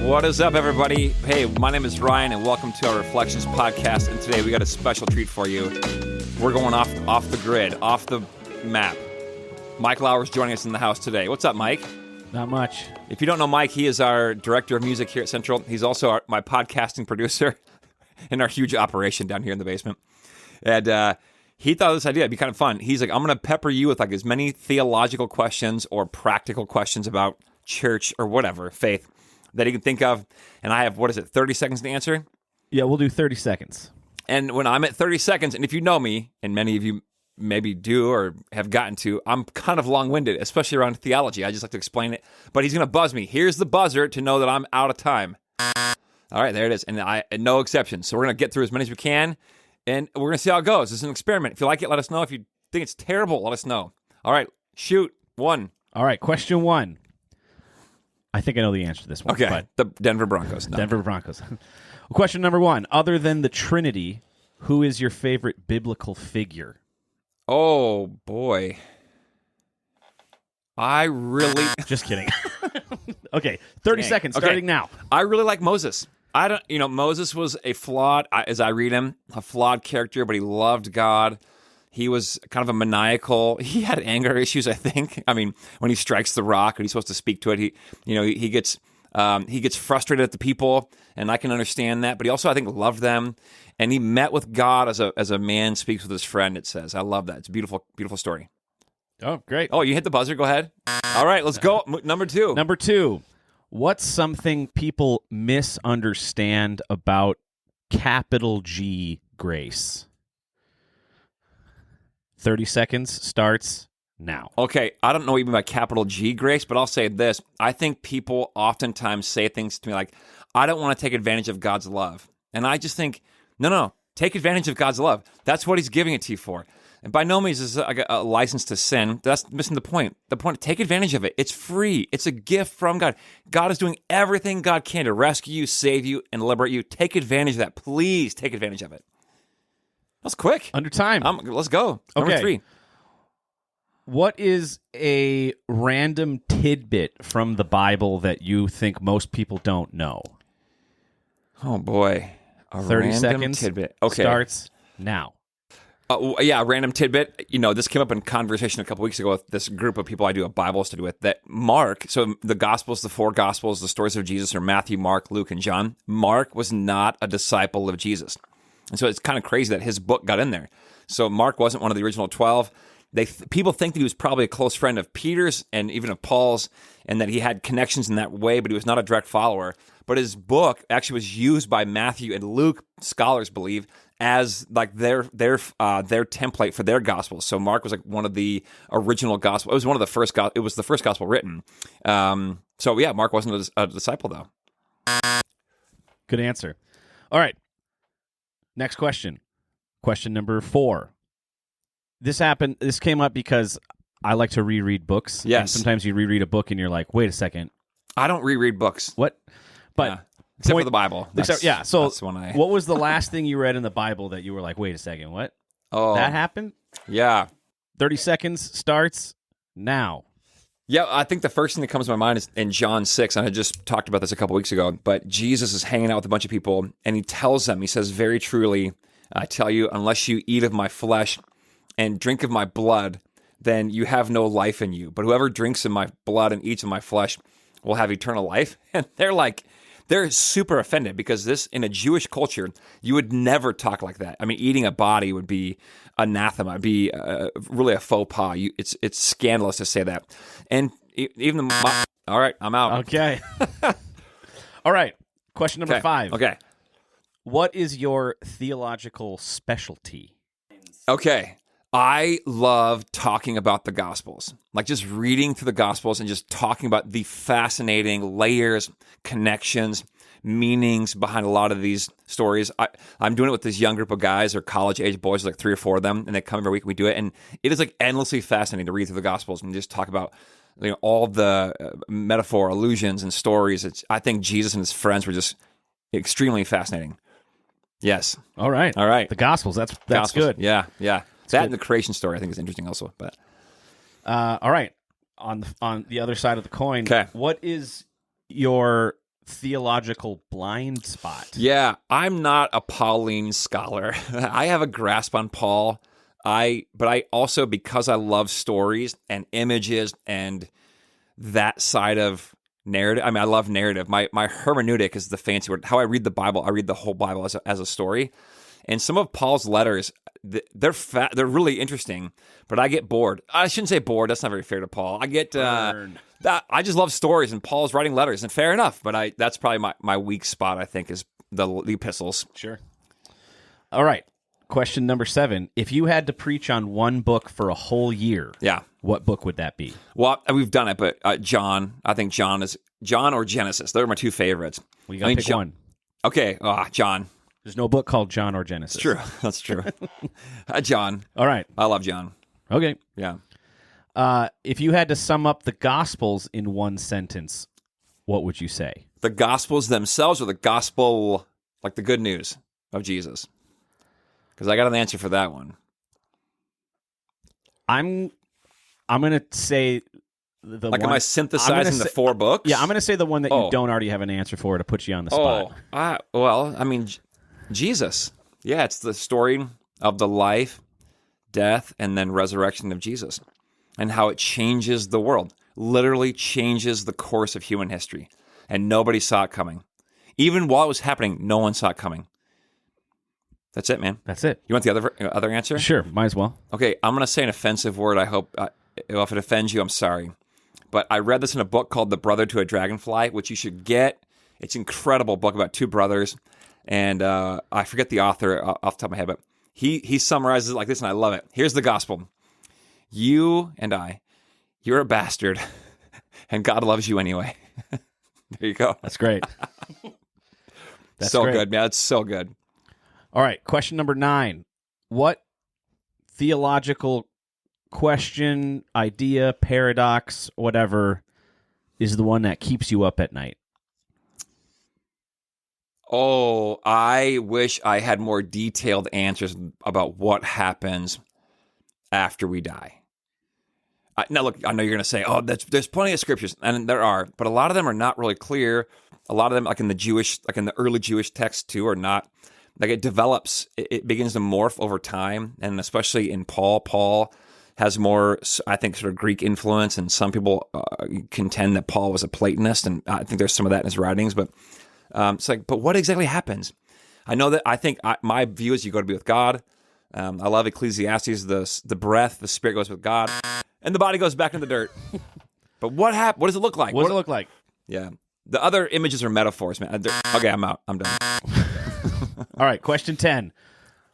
What is up, everybody? Hey, my name is Ryan, and welcome to our Relfections podcast. And today we got a special treat for you. We're going off the grid, off the map. Mike Lauer is joining us in the house today. What's up, Mike? Not much. If you don't know Mike, he is our director of music here at Central. He's also my podcasting producer in our huge operation down here in the basement. And he thought of this idea. It'd be kind of fun. He's like, I'm going to pepper you with like as many theological questions or practical questions about church or whatever, faith, that he can think of. And I have, 30 seconds to answer? Yeah, we'll do 30 seconds. And when I'm at 30 seconds, and if you know me, and many of you maybe do or have gotten to, I'm kind of long-winded, especially around theology. I just like to explain it. But he's going to buzz me. Here's the buzzer to know that I'm out of time. All right, there it is. And no exceptions. So we're going to get through as many as we can, and we're going to see how it goes. It's an experiment. If you like it, let us know. If you think it's terrible, let us know. All right, shoot. One. All right, question one. I think I know the answer to this one. Okay, but the Denver Broncos. No. Denver Broncos. Question number one. Other than the Trinity, who is your favorite biblical figure? Oh, boy. I really... Just kidding. Okay, 30 seconds, starting now. I really like Moses. Moses was as I read him, a flawed character, but he loved God. He was kind of a maniacal. He had anger issues, I think. I mean, when he strikes the rock and he's supposed to speak to it, he gets frustrated at the people, and I can understand that. But he also, I think, loved them, and he met with God as a man speaks with his friend. It says, I love that. It's a beautiful, beautiful story. Oh, great. Oh, you hit the buzzer. Go ahead. All right, let's go. Number two. Number two. What's something people misunderstand about capital G grace? 30 seconds starts now. Okay, I don't know even by capital G grace, but I'll say this. I think people oftentimes say things to me like, I don't want to take advantage of God's love. And I just think, no, take advantage of God's love. That's what he's giving it to you for. And by no means is it a license to sin. That's missing the point. The point, take advantage of it. It's free. It's a gift from God. God is doing everything God can to rescue you, save you, and liberate you. Take advantage of that. Please take advantage of it. That's quick. Under time. Let's go. Number three. What is a random tidbit from the Bible that you think most people don't know? Oh, boy. 30 seconds. Tidbit. Okay. Starts now. A random tidbit. This came up in conversation a couple weeks ago with this group of people I do a Bible study with, that Mark, so the Gospels, the four Gospels, the stories of Jesus are Matthew, Mark, Luke, and John. Mark was not a disciple of Jesus. And so it's kind of crazy that his book got in there. So Mark wasn't one of the original 12. People think that he was probably a close friend of Peter's and even of Paul's, and that he had connections in that way, but he was not a direct follower. But his book actually was used by Matthew and Luke, scholars believe, as like their template for their gospels. So Mark was like one of the original gospel. It was one of the first. It was the first gospel written. Mark wasn't a disciple though. Good answer. All right. Next question. Question number 4. This came up because I like to reread books. Yes. And sometimes you reread a book and you're like, wait a second. I don't reread books. What? But except for the Bible. So that's when what was the last thing you read in the Bible that you were like, wait a second, what? Oh. That happened? Yeah. 30 seconds starts now. Yeah, I think the first thing that comes to my mind is in John 6, and I just talked about this a couple weeks ago, but Jesus is hanging out with a bunch of people, and he tells them, he says, very truly, I tell you, unless you eat of my flesh and drink of my blood, then you have no life in you. But whoever drinks of my blood and eats of my flesh will have eternal life. And they're super offended because this, in a Jewish culture, you would never talk like that. I mean, eating a body would be anathema, it'd be really a faux pas. It's scandalous to say that. And even all right, I'm out. Okay. All right. Question number 5. Okay. What is your theological specialty? Okay. I love talking about the Gospels, like just reading through the Gospels and just talking about the fascinating layers, connections, meanings behind a lot of these stories. I'm doing it with this young group of guys, or college-age boys, like 3 or 4 of them, and they come every week and we do it. And it is like endlessly fascinating to read through the Gospels and just talk about all the metaphor, allusions, and stories. I think Jesus and his friends were just extremely fascinating. Yes. All right. The Gospels. That's Gospels. Good. Yeah. That and the creation story I think is interesting also. But all right. On the other side of the coin, okay. What is your theological blind spot. Yeah, I'm not a Pauline scholar. I have a grasp on Paul. But I also, because I love stories and images and that side of narrative. I mean, I love narrative. My hermeneutic is the fancy word. How I read the Bible, I read the whole Bible as a story. And some of Paul's letters, they're really interesting, but I get bored. I shouldn't say bored. That's not very fair to Paul. I get I just love stories, and Paul's writing letters, and fair enough. But that's probably my weak spot, I think, is the epistles. Sure. All right. Question number 7. If you had to preach on one book for a whole year, what book would that be? Well, we've done it, but John. I think John or Genesis. Those are my two favorites. Well, you got to pick one. Okay, John. There's no book called John or Genesis. True. That's true. John. All right. I love John. Okay. Yeah. If you had to sum up the Gospels in one sentence, what would you say? The Gospels themselves, or the gospel, like the good news of Jesus? Because I got an answer for that one. I'm going to say the like, one... am I synthesizing the 4 books? Yeah, I'm going to say the one that you don't already have an answer for to put you on the spot. Well, I mean, Jesus. Yeah, it's the story of the life, death, and then resurrection of Jesus, and how it changes the world. Literally changes the course of human history. And nobody saw it coming. Even while it was happening, no one saw it coming. That's it, man. That's it. You want the other answer? Sure, might as well. Okay, I'm going to say an offensive word. I hope, if it offends you, I'm sorry. But I read this in a book called The Brother to a Dragonfly, which you should get. It's an incredible book about 2 brothers. And I forget the author off the top of my head, but he summarizes it like this, and I love it. Here's the gospel. You and I, you're a bastard, and God loves you anyway. There you go. That's great. That's so great. Good, man. It's so good. All right, question number 9. What theological question, idea, paradox, whatever, is the one that keeps you up at night? Oh, I wish I had more detailed answers about what happens after we die. Now, look, I know you're going to say, there's plenty of scriptures, and there are, but a lot of them are not really clear. A lot of them, like in the early Jewish texts too, are not. Like, it develops, it begins to morph over time, and especially in Paul. Paul has more, I think, sort of Greek influence, and some people contend that Paul was a Platonist, and I think there's some of that in his writings, but it's like, but what exactly happens? I know that my view is you go to be with God. I love Ecclesiastes, the breath, the spirit goes with God, and the body goes back in the dirt. But what happened? What does it look like? What does it look like? Yeah. The other images are metaphors, man. Okay, I'm out. I'm done. All right, question 10.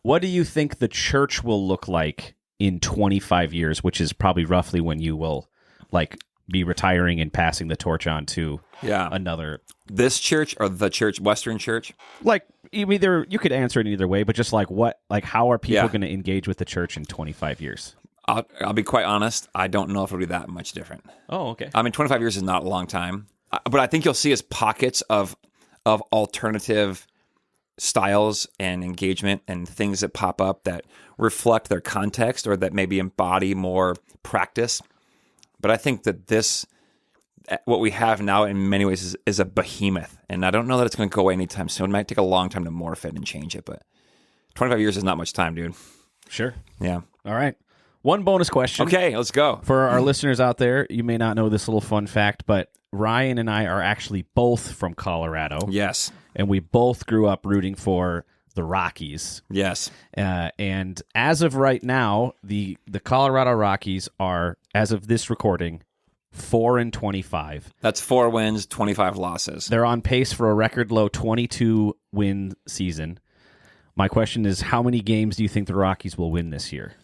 What do you think the church will look like in 25 years, which is probably roughly when you will be retiring and passing the torch on to another... This church or the church, Western church? You could answer it either way, but just how are people going to engage with the church in 25 years? I'll be quite honest. I don't know if it'll be that much different. Oh, okay. I mean, 25 years is not a long time, but I think you'll see as pockets of alternative styles and engagement and things that pop up that reflect their context or that maybe embody more practice. But I think that what we have now in many ways is a behemoth, and I don't know that it's going to go away anytime soon. It might take a long time to morph it and change it, but 25 years is not much time, dude. Sure. Yeah. All right. One bonus question. Okay, let's go. For our listeners out there, you may not know this little fun fact, but Ryan and I are actually both from Colorado. Yes. And we both grew up rooting for the Rockies. Yes. And as of right now, the Colorado Rockies are, as of this recording, 4-25. That's 4 wins, 25 losses. They're on pace for a record low 22-win season. My question is, how many games do you think the Rockies will win this year?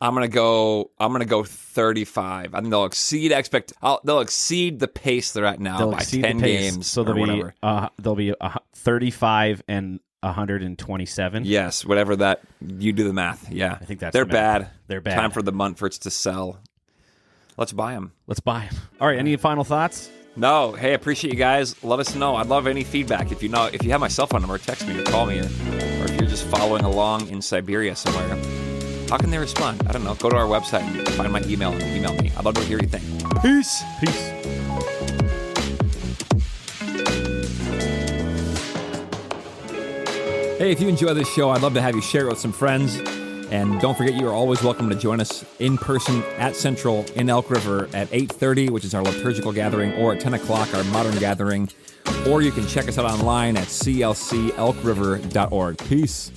I'm gonna go 35. I think they'll exceed they'll exceed the pace they're at now by 10 games. So they'll be 35 and 127. Yes, whatever that. You do the math. Yeah, I think they're bad. They're bad. Time for the Munforts to sell. Let's buy them. All right. Any final thoughts? No. Hey, appreciate you guys. Let us know. I'd love any feedback. If you have my cell phone number, text me or call me, or if you're just following along in Siberia somewhere. How can they respond? I don't know. Go to our website and find my email and email me. I'd love to hear what you think. Peace. Hey, if you enjoy this show, I'd love to have you share it with some friends. And don't forget, you are always welcome to join us in person at Central in Elk River at 8:30, which is our liturgical gathering, or at 10 o'clock, our modern gathering. Or you can check us out online at clcelkriver.org. Peace.